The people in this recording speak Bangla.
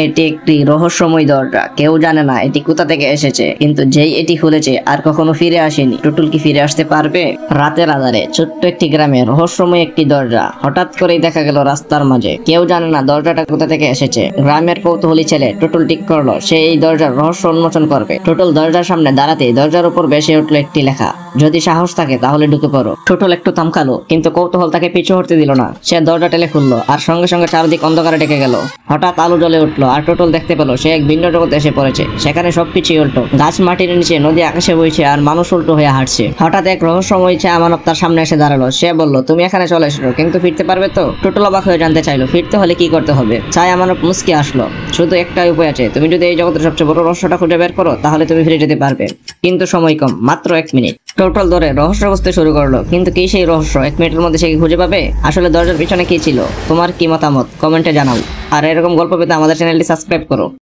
এটি একটি রহস্যময় দরজা, কেউ জানে না এটি কোথা থেকে এসেছে, কিন্তু যেই এটি খুলেছে আর কখনো ফিরে আসেনি। টুটুল কি ফিরে আসতে পারবে? রাতের আধারে ছোট্ট একটি গ্রামে রহস্যময় একটি দরজা হঠাৎ করেই দেখা গেল রাস্তার মাঝে। কেউ জানে না দরজাটা কোথা থেকে এসেছে। গ্রামের কৌতূহলী ছেলে টুটুল ঠিক করলো সে এই দরজার রহস্য উন্মোচন করবে। টুটুল দরজার সামনে দাঁড়াতেই দরজার উপর ভেসে উঠলো একটি লেখা, যদি সাহস থাকে তাহলে ঢুকে পড়ো। টুটুল একটু থামকালো, কিন্তু কৌতূহল তাকে পিছু হটতে দিল না। সে দরজা টেলে খুললো আর সঙ্গে সঙ্গে চারদিক অন্ধকারে ঢেকে গেল। হঠাৎ আলো জ্বলে উঠলো আর টুটুল দেখতে পেলো সে এক ভিন্ন জগতে এসে পড়েছে। সেখানে সবকিছুই উল্টো, গাছ মাটির নিচে, নদী আকাশে বইছে আর মানুষ উল্টো হয়ে হাঁটছে। হঠাৎ এক রহস্যময় ছায়া মানব তার সামনে এসে দাঁড়ালো। সে বলল, তুমি এখানে চলে এসেছো, কিন্তু ফিরতে পারবে তো? টুটুল অবাক হয়ে জানতে চাইলো ফিরতে হলে কি করতে হবে। ছায়া মানব মুস্কি আসলো, শুধু একটাই উপায় আছে, তুমি যদি এই জগতের সবচেয়ে বড় রহস্যটা খুঁজে বের করো তাহলে তুমি ফিরে যেতে পারবে, কিন্তু সময় কম, মাত্র 1 মিনিট। টুটুল ধরে রহস্য খুঁজতে শুরু করলো, কিন্তু কি সেই রহস্য 1 মিনিটের মধ্যে সে কি খুঁজে পাবে? আসলে দরজার পিছনে কি ছিল? তোমার কি মতামত কমেন্টে জানাও। আর এরকম গল্প পেতে আমাদের চ্যানেলটি সাবস্ক্রাইব করো।